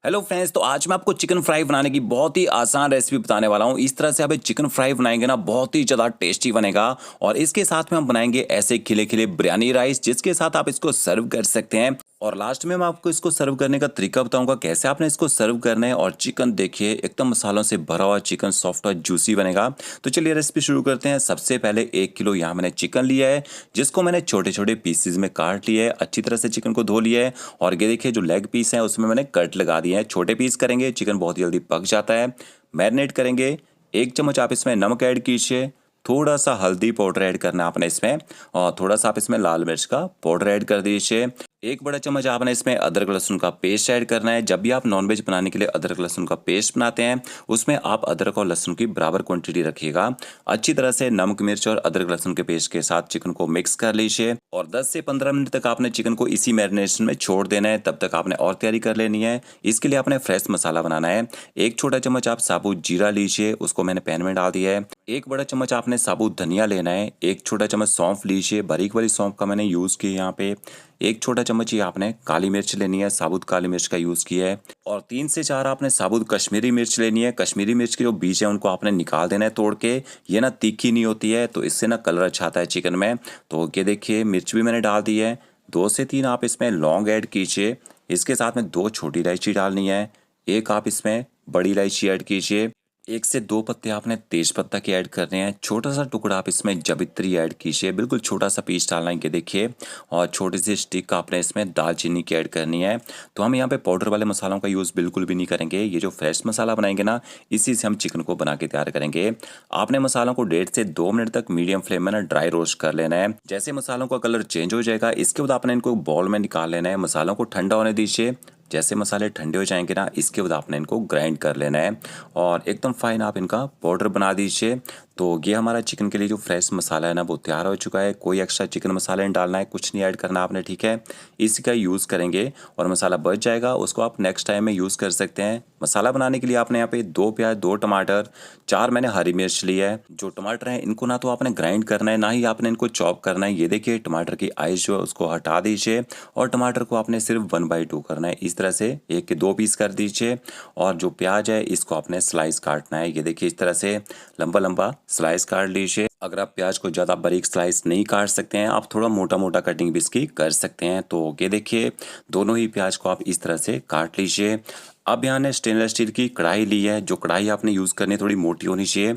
Hello friends, तो आज मैं आपको चिकन फ्राई बनाने की बहुत ही आसान रेसिपी बताने वाला हूँ। इस तरह से आप एक चिकन फ्राई बनाएंगे ना, बहुत ही ज़्यादा टेस्टी बनेगा। और इसके साथ में हम बनाएंगे ऐसे खिले खिले बिरयानी राइस, जिसके साथ आप इसको सर्व कर सकते हैं। और लास्ट में मैं आपको इसको सर्व करने का तरीका बताऊंगा, कैसे आपने इसको सर्व करना है। और चिकन देखिए, एकदम मसालों से भरा हुआ चिकन, सॉफ्ट और जूसी बनेगा। तो चलिए रेसिपी शुरू करते हैं। सबसे पहले 1 किलो यहाँ मैंने चिकन लिया है, जिसको मैंने छोटे छोटे पीसेज में काट लिया है। अच्छी तरह से चिकन को धो लिया है। और ये देखिए, जो लेग पीस है उसमें मैंने कट लगा दिए हैं। छोटे पीस करेंगे, चिकन बहुत जल्दी पक जाता है। मैरिनेट करेंगे। 1 चम्मच आप इसमें नमक ऐड कीजिए। थोड़ा सा हल्दी पाउडर ऐड करना है आपने इसमें। और थोड़ा सा आप इसमें लाल मिर्च का पाउडर ऐड कर दीजिए। 1 बड़ा चम्मच आपने इसमें अदरक लहसुन का पेस्ट ऐड करना है। जब भी आप नॉनवेज बनाने के लिए अदरक लहसुन का पेस्ट बनाते हैं, उसमें आप अदरक और लहसुन की बराबर क्वांटिटी रखिएगा। अच्छी तरह से नमक मिर्च और अदरक लहसुन के पेस्ट के साथ चिकन को मिक्स कर लीजिए। और 10 से 15 मिनट तक आपने चिकन को इसी मैरिनेशन में छोड़ देना है। तब तक आपने और तैयारी कर लेनी है। इसके लिए आपने फ्रेश मसाला बनाना है। 1 छोटा चम्मच आप साबुत जीरा लीजिए, उसको मैंने पैन में डाल दिया है। 1 बड़ा चम्मच आपने साबुत धनिया लेना है। 1 छोटा चम्मच सौंफ लीजिए, बारीक वाली सौंफ का मैंने यूज़ किया यहाँ पे। 1 छोटा चम्मच ही आपने काली मिर्च लेनी है, साबुत काली मिर्च का यूज़ किया है। और 3 से 4 आपने साबुत कश्मीरी मिर्च लेनी है। कश्मीरी मिर्च के जो बीज है उनको आपने निकाल देना है तोड़ के। ये ना तीखी नहीं होती है, तो इससे ना कलर अच्छा आता है चिकन में। तो ये देखिए, मिर्च भी मैंने डाल दी है। 2 से 3 आप इसमें लौंग ऐड कीजिए। इसके साथ में 2 छोटी इलायची डालनी है। एक आप इसमें बड़ी इलायची ऐड कीजिए। 1 से 2 पत्ते आपने तेज पत्ता के ऐड करने हैं। छोटा सा टुकड़ा आप इसमें जवित्री ऐड कीजिए, बिल्कुल छोटा सा पीस डालना है, ये देखिए। और छोटी सी स्टिक आपने इसमें दालचीनी की ऐड करनी है। तो हम यहाँ पे पाउडर वाले मसालों का यूज़ बिल्कुल भी नहीं करेंगे। ये जो फ्रेश मसाला बनाएंगे ना, इसी से हम चिकन को बना के तैयार करेंगे। आपने मसालों को 1.5 से 2 मिनट तक मीडियम फ्लेम में ना ड्राई रोस्ट कर लेना है। जैसे मसालों का कलर चेंज हो जाएगा, इसके बाद आपने इनको बाउल में निकाल लेना है। मसालों को ठंडा होने दीजिए। जैसे मसाले ठंडे हो जाएंगे ना, इसके बाद आपने इनको ग्राइंड कर लेना है। और एकदम फाइन आप इनका पाउडर बना दीजिए। तो ये हमारा चिकन के लिए जो फ्रेश मसाला है ना, वो तैयार हो चुका है। कोई एक्स्ट्रा चिकन मसाला नहीं डालना है, कुछ नहीं ऐड करना आपने, ठीक है। इसी का यूज़ करेंगे। और मसाला बच जाएगा, उसको आप नेक्स्ट टाइम में यूज़ कर सकते हैं। मसाला बनाने के लिए आपने यहाँ पे 2 प्याज, 2 टमाटर, 4 मैंने हरी मिर्च ली है। जो टमाटर हैं इनको ना तो आपने ग्राइंड करना है, ना ही आपने इनको चॉप करना है। ये देखिए, टमाटर की आइस जो है उसको हटा दीजिए। और टमाटर को आपने सिर्फ 1/2 करना है। इस तरह से 1 के 2 पीस कर दीजिए। और जो प्याज है इसको आपने स्लाइस काटना है। ये देखिए, इस तरह से लंबा लंबा स्लाइस काट लीजिए। अगर आप प्याज को ज़्यादा बारीक स्लाइस नहीं काट सकते हैं, आप थोड़ा मोटा मोटा कटिंग भी इसकी कर सकते हैं। तो ये देखिए, दोनों ही प्याज को आप इस तरह से काट लीजिए। अब यहाँ ने स्टेनलेस स्टील की कढ़ाई ली है। जो कढ़ाई आपने यूज़ करनी है, थोड़ी मोटी होनी चाहिए।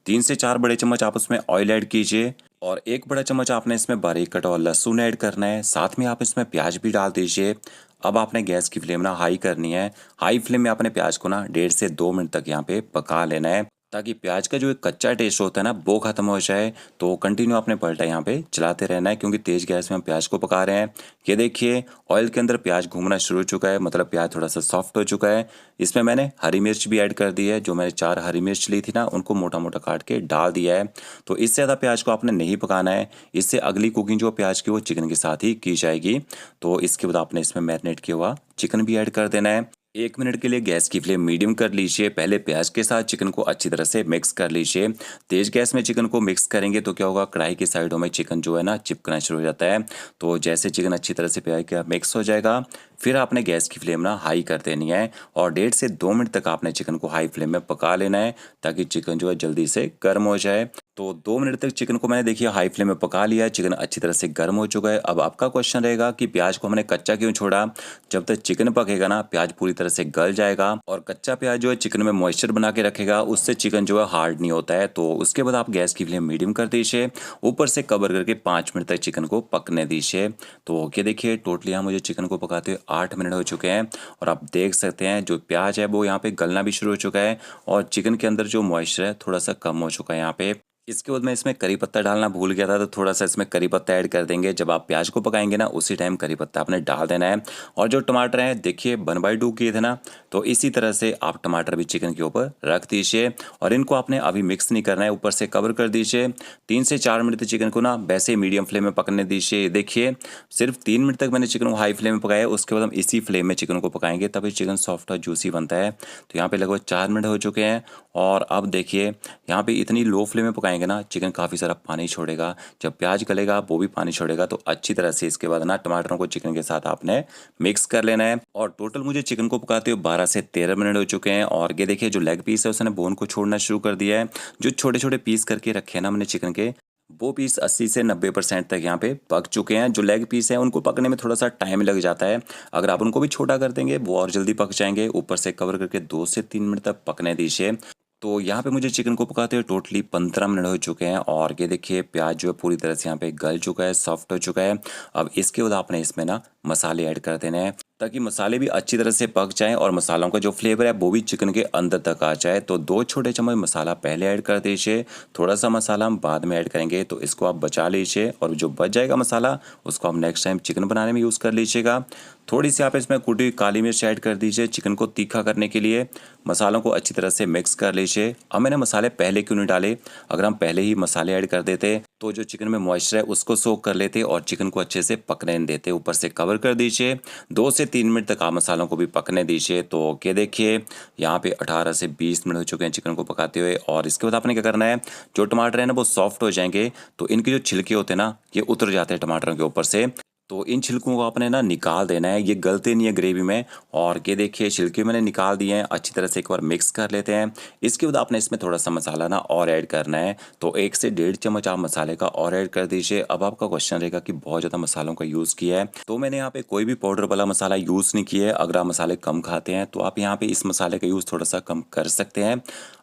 3 से 4 बड़े चम्मच आप उसमें ऑयल ऐड कीजिए। और 1 बड़ा चम्मच आपने इसमें बारीक कटा हुआ लहसुन ऐड करना है। साथ में आप इसमें प्याज भी डाल दीजिए। अब आपने गैस की फ्लेम ना हाई करनी है। हाई फ्लेम में आपने प्याज को ना 1.5 से 2 मिनट तक यहाँ पे पका लेना है, ताकि प्याज का जो एक कच्चा टेस्ट होता है ना, वो खत्म हो जाए। तो कंटिन्यू आपने पलटा यहाँ पे चलाते रहना है, क्योंकि तेज गैस में हम प्याज को पका रहे हैं। ये देखिए, ऑयल के अंदर प्याज घूमना शुरू हो चुका है, मतलब प्याज थोड़ा सा सॉफ्ट हो चुका है। इसमें मैंने हरी मिर्च भी ऐड कर दी है। जो मैंने 4 हरी मिर्च ली थी ना, उनको मोटा मोटा काट के डाल दिया है। तो इससे ज़्यादा प्याज को आपने नहीं पकाना है। इससे अगली कुकिंग जो प्याज की, वो चिकन के साथ ही की जाएगी। तो इसके बाद आपने इसमें मैरिनेट किया हुआ चिकन भी ऐड कर देना है। 1 मिनट के लिए गैस की फ्लेम मीडियम कर लीजिए। पहले प्याज के साथ चिकन को अच्छी तरह से मिक्स कर लीजिए। तेज गैस में चिकन को मिक्स करेंगे तो क्या होगा, कढ़ाई की साइडों में चिकन जो है ना, चिपकना शुरू हो जाता है। तो जैसे चिकन अच्छी तरह से प्याज का मिक्स हो जाएगा, फिर आपने गैस की फ्लेम ना हाई कर देनी है। और 1.5 से 2 मिनट तक आपने चिकन को हाई फ्लेम में पका लेना है, ताकि चिकन जो है जल्दी से गर्म हो जाए। तो 2 मिनट तक चिकन को मैंने देखिए हाई फ्लेम में पका लिया है। चिकन अच्छी तरह से गर्म हो चुका है। अब आपका क्वेश्चन रहेगा कि प्याज को हमने कच्चा क्यों छोड़ा। जब तक चिकन पकेगा ना, प्याज पूरी तरह से गल जाएगा। और कच्चा प्याज जो है चिकन में मॉइस्चर बना के रखेगा, उससे चिकन जो है हार्ड नहीं होता है। तो उसके बाद आप गैस की फ्लेम मीडियम कर दीजिए। ऊपर से कवर करके 5 मिनट तक चिकन को पकने दीजिए। तो ये देखिए, टोटली यहाँ मुझे चिकन को पकाते हुए 8 मिनट हो चुके हैं। और आप देख सकते हैं, जो प्याज है वो यहाँ पे गलना भी शुरू हो चुका है। और चिकन के अंदर जो मॉइस्चर है थोड़ा सा कम हो चुका है यहाँ पे। इसके बाद मैं इसमें करी पत्ता डालना भूल गया था, तो थोड़ा सा इसमें करी पत्ता ऐड कर देंगे। जब आप प्याज को पकाएंगे ना, उसी टाइम करी पत्ता आपने डाल देना है। और जो टमाटर हैं देखिए, 1/2 किए थे ना, तो इसी तरह से आप टमाटर भी चिकन के ऊपर रख दीजिए। और इनको आपने अभी मिक्स नहीं करना है, ऊपर से कवर कर दीजिए। 3 से 4 मिनट तक चिकन को ना वैसे ही मीडियम फ्लेम में पकने दीजिए। देखिए, सिर्फ 3 मिनट तक मैंने चिकन को हाई फ्लेम में पकाया, उसके बाद हम इसी फ्लेम में चिकन को पकाएंगे, तभी चिकन सॉफ्ट और जूसी बनता है। तो यहाँ पे लगभग 4 मिनट हो चुके हैं। और अब देखिए, यहाँ पे इतनी लो फ्लेम में पकाएंगे पकाएंगे ना, चिकन काफ़ी सारा पानी छोड़ेगा। जब प्याज गलेगा वो भी पानी छोड़ेगा। तो अच्छी तरह से इसके बाद ना टमाटरों को चिकन के साथ आपने मिक्स कर लेना है। और टोटल मुझे चिकन को पकाते हुए 12 से 13 मिनट हो चुके हैं। और ये देखिए जो लेग पीस है उसने बोन को छोड़ना शुरू कर दिया है। जो छोटे छोटे पीस करके रखे हैं ना हमने चिकन के, वो पीस 80 से 90% तक यहाँ पे पक चुके हैं। जो लेग पीस है उनको पकने में थोड़ा सा टाइम लग जाता है। अगर आप उनको भी छोटा कर देंगे वो और जल्दी पक जाएंगे। ऊपर से कवर करके 2 से 3 मिनट तक पकने दीजिए। तो यहाँ पे मुझे चिकन को पकाते हुए टोटली 15 मिनट हो चुके हैं। और ये देखिए प्याज जो है पूरी तरह से यहाँ पे गल चुका है, सॉफ्ट हो चुका है। अब इसके बाद आपने इसमें ना मसाले ऐड कर देने हैं ताकि मसाले भी अच्छी तरह से पक जाएं और मसालों का जो फ्लेवर है वो भी चिकन के अंदर तक आ जाए। तो 2 छोटे चम्मच मसाला पहले ऐड कर दीजिए, थोड़ा सा मसाला हम बाद में ऐड करेंगे। तो इसको आप बचा लीजिए और जो बच जाएगा मसाला उसको आप नेक्स्ट टाइम चिकन बनाने में यूज़ कर लीजिएगा। थोड़ी सी आप इसमें कुटी हुई काली मिर्च ऐड कर दीजिए चिकन को तीखा करने के लिए। मसालों को अच्छी तरह से मिक्स कर लीजिए। अब मैंने मसाले पहले क्यों नहीं डाले, अगर हम पहले ही मसाले ऐड कर देते तो जो चिकन में मॉइस्चर है उसको सोक कर लेते और चिकन को अच्छे से पकने नहीं देते। ऊपर से कवर कर दीजिए, 2 से 3 मिनट तक आप मसालों को भी पकने दीजिए। तो ये देखिए यहाँ पे 18 से 20 मिनट हो चुके हैं चिकन को पकाते हुए। और इसके बाद आपने क्या करना है, जो टमाटर है ना वो सॉफ्ट हो जाएंगे तो इनके जो छिलके होते हैं ना ये उतर जाते हैं टमाटरों के ऊपर से। तो इन छिलकों को आपने ना निकाल देना है, ये गलते नहीं है ग्रेवी में। और ये देखिए छिलके मैंने निकाल दिए हैं। अच्छी तरह से एक बार मिक्स कर लेते हैं। इसके बाद आपने इसमें थोड़ा सा मसाला ना और ऐड करना है। तो 1 से 1.5 चम्मच आप मसाले का और ऐड कर दीजिए। अब आपका क्वेश्चन रहेगा कि बहुत ज़्यादा मसालों का यूज़ किया है, तो मैंने यहाँ पे कोई भी पाउडर वाला मसाला यूज़ नहीं किया है। अगर आप मसाले कम खाते हैं तो आप यहाँ पे इस मसाले का यूज़ थोड़ा सा कम कर सकते हैं।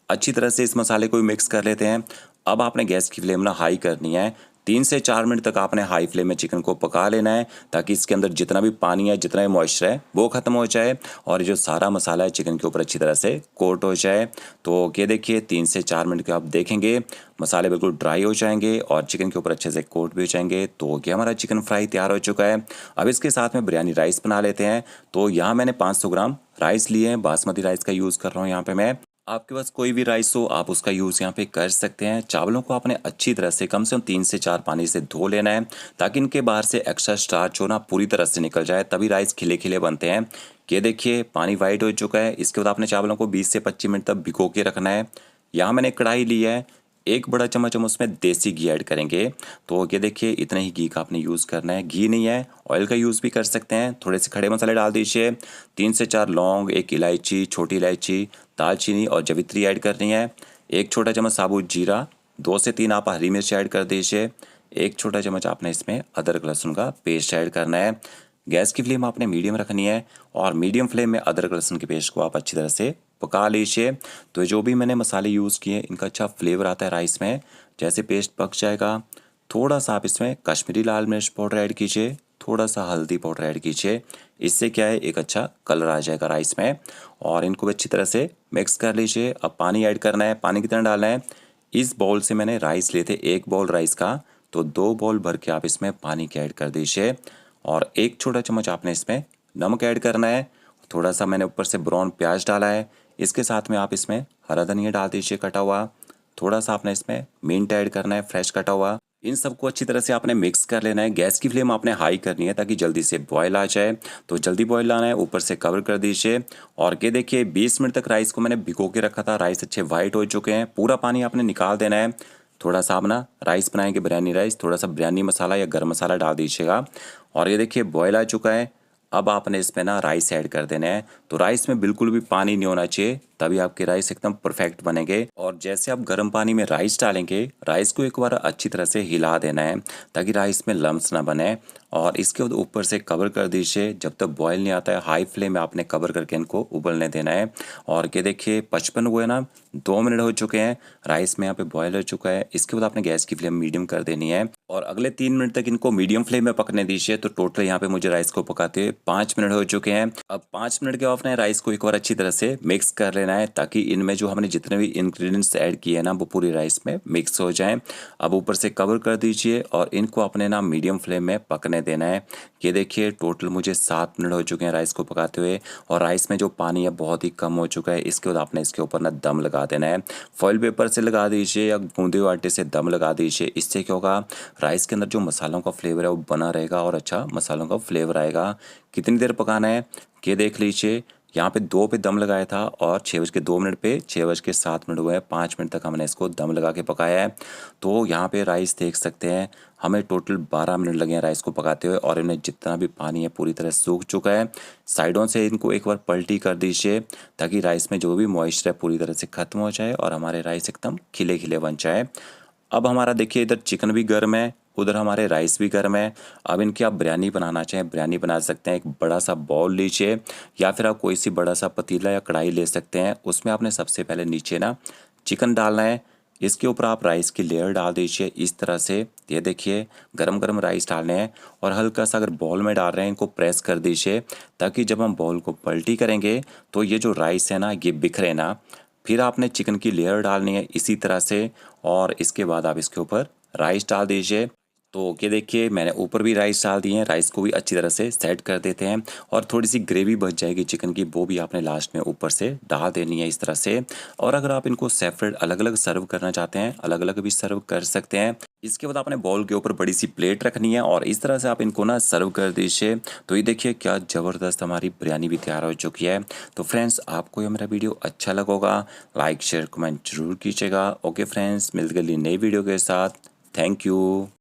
अच्छी तरह से इस मसाले को भी मिक्स कर लेते हैं। अब आपने गैस की फ्लेम ना हाई करनी है। 3 से 4 मिनट तक आपने हाई फ्लेम में चिकन को पका लेना है ताकि इसके अंदर जितना भी पानी है, जितना भी मॉइस्चर है वो ख़त्म हो जाए और जो सारा मसाला है चिकन के ऊपर अच्छी तरह से कोट हो जाए। तो ये देखिए 3 से 4 मिनट के आप देखेंगे मसाले बिल्कुल ड्राई हो जाएंगे और चिकन के ऊपर अच्छे से कोट भी हो जाएंगे। तो ये हमारा चिकन फ्राई तैयार हो चुका है। अब इसके साथ में बिरयानी राइस बना लेते हैं। तो यहाँ मैंने 500 ग्राम राइस लिए हैं, बासमती राइस का यूज़ कर रहा हूँ यहाँ पे मैं। आपके पास कोई भी राइस हो आप उसका यूज़ यहाँ पे कर सकते हैं। चावलों को आपने अच्छी तरह से कम 3 से 4 पानी से धो लेना है ताकि इनके बाहर से एक्स्ट्रा स्टार्च हो ना पूरी तरह से निकल जाए, तभी राइस खिले खिले बनते हैं। ये देखिए पानी वाइट हो चुका है। इसके बाद आपने चावलों को 20 से 25 मिनट तक भिगो के रखना है। यहाँ मैंने कढ़ाई ली है, 1 बड़ा चम्मच हम उसमें देसी घी ऐड करेंगे। तो ये देखिए इतना ही घी का आपने यूज़ करना है, घी नहीं है ऑयल का यूज़ भी कर सकते हैं। थोड़े से खड़े मसाले डाल दीजिए, 3 से 4 लौंग, 1 इलायची, छोटी इलायची, दालचीनी और जवित्री ऐड करनी है। 1 छोटा चम्मच साबुत जीरा, 2 से 3 आप हरी मिर्च ऐड कर दीजिए। 1 छोटा चम्मच आपने इसमें अदरक लहसुन का पेस्ट ऐड करना है। गैस की फ्लेम आपने मीडियम रखनी है और मीडियम फ्लेम में अदरक लहसुन के पेस्ट को आप अच्छी तरह से पका लीजिए। तो जो भी मैंने मसाले यूज़ किए इनका अच्छा फ्लेवर आता है राइस में। जैसे पेस्ट पक जाएगा थोड़ा सा आप इसमें कश्मीरी लाल मिर्च पाउडर ऐड कीजिए, थोड़ा सा हल्दी पाउडर ऐड कीजिए। इससे क्या है एक अच्छा कलर आ जाएगा राइस में। और इनको भी अच्छी तरह से मिक्स कर लीजिए। अब पानी ऐड करना है। पानी कितना डालना है, इस बाउल से मैंने राइस लिए थे 1 बाउल राइस का, तो 2 बाउल भर के आप इसमें पानी के ऐड कर दीजिए। और 1 छोटा चम्मच आपने इसमें नमक ऐड करना है। थोड़ा सा मैंने ऊपर से ब्राउन प्याज डाला है। इसके साथ में आप इसमें हरा धनिया डाल दीजिए कटा हुआ। थोड़ा सा आपने इसमें मिंट ऐड करना है फ्रेश कटा हुआ। इन सबको अच्छी तरह से आपने मिक्स कर लेना है। गैस की फ्लेम आपने हाई करनी है ताकि जल्दी से बॉयल आ जाए। तो जल्दी बॉयल आना है, ऊपर से कवर कर दीजिए। और ये देखिए 20 मिनट तक राइस को मैंने भिगो के रखा था। राइस अच्छे वाइट हो चुके हैं, पूरा पानी आपने निकाल देना है। थोड़ा सा आप ना राइस बनाएंगे बिरयानी राइस, थोड़ा सा बिरयानी मसाला या गरम मसाला डाल दीजिएगा। और ये देखिए बॉयल आ चुका है। अब आपने इसमें ना राइस ऐड कर देना है। तो राइस में बिल्कुल भी पानी नहीं होना चाहिए, तभी आपके राइस एकदम परफेक्ट बनेंगे। और जैसे आप गर्म पानी में राइस डालेंगे, राइस को एक बार अच्छी तरह से हिला देना है ताकि राइस में लम्स ना बने। और इसके बाद ऊपर से कवर कर दीजिए। जब तक बॉयल नहीं आता है हाई फ्लेम में आपने कवर करके इनको उबलने देना है। और ये देखिए 55 हुए ना, 2 मिनट हो चुके हैं, राइस में यहाँ पे बॉयल हो चुका है। इसके बाद आपने गैस की फ्लेम मीडियम कर देनी है और अगले 3 मिनट तक इनको मीडियम फ्लेम में पकने दीजिए। तो टोटल यहाँ पे मुझे राइस को पकाते हुए 5 मिनट हो चुके हैं। अब 5 मिनट के बाद आपने राइस को एक बार अच्छी तरह से मिक्स कर लेना है ताकि इनमें जो हमने जितने भी इंग्रेडिएंट्स ऐड किए हैं ना वो पूरी राइस में मिक्स हो जाएं। अब ऊपर से कवर कर दीजिए और इनको अपने ना मीडियम फ्लेम में पकने देना है। ये देखिए टोटल मुझे 7 मिनट हो चुके हैं राइस को पकाते हुए और राइस में जो पानी है बहुत ही कम हो चुका है। इसके बाद आपने इसके ऊपर ना दम लगा देना है। फॉइल पेपर से लगा दीजिए या गूंदे हुए आटे से दम लगा दीजिए। इससे क्या होगा, राइस के अंदर जो मसालों का फ्लेवर है वो बना रहेगा और अच्छा मसालों का फ्लेवर आएगा। कितनी देर पकाना है ये देख लीजिए। यहाँ पे 2 पे दम लगाया था और 6:02 पे 6:07 हुए हैं, 5 मिनट तक हमने इसको दम लगा के पकाया है। तो यहाँ पे राइस देख सकते हैं, हमें टोटल 12 मिनट लगे हैं राइस को पकाते हुए और इनमें जितना भी पानी है पूरी तरह सूख चुका है। साइडों से इनको एक बार पलटी कर दीजिए ताकि राइस में जो भी मॉइस्चर है पूरी तरह से ख़त्म हो जाए और हमारे राइस एकदम खिले खिले बन जाए। अब हमारा देखिए इधर चिकन भी गर्म है, उधर हमारे राइस भी गर्म है। अब इनकी आप बिरयानी बनाना चाहें बिरयानी बना सकते हैं। एक बड़ा सा बाउल लीजिए या फिर आप कोई सी बड़ा सा पतीला या कढ़ाई ले सकते हैं। उसमें आपने सबसे पहले नीचे ना चिकन डालना है, इसके ऊपर आप राइस की लेयर डाल दीजिए इस तरह से। ये देखिए गरम गरम राइस डालने हैं और हल्का सा अगर बॉल में डाल रहे हैं इनको प्रेस कर दीजिए ताकि जब हम बॉल को पलटी करेंगे तो ये जो राइस है ना ये बिखरे ना। फिर आपने चिकन की लेयर डालनी है इसी तरह से और इसके बाद आप इसके ऊपर राइस डाल दीजिए। तो ये देखिए मैंने ऊपर भी राइस डाल दिए हैं, राइस को भी अच्छी तरह से सेट कर देते हैं और थोड़ी सी ग्रेवी बच जाएगी चिकन की, वो भी आपने लास्ट में ऊपर से डाल देनी है इस तरह से। और अगर आप इनको सेपरेट अलग अलग सर्व करना चाहते हैं अलग अलग भी सर्व कर सकते हैं। इसके बाद आपने बाउल के ऊपर बड़ी सी प्लेट रखनी है और इस तरह से आप इनको ना सर्व कर दीजिए। तो ये देखिए क्या ज़बरदस्त हमारी बिरयानी भी तैयार हो चुकी है। तो फ्रेंड्स आपको ये मेरा वीडियो अच्छा लगा होगा, लाइक शेयर कमेंट जरूर कीजिएगा। ओके फ्रेंड्स, मिलते हैं नई वीडियो के साथ। Thank you.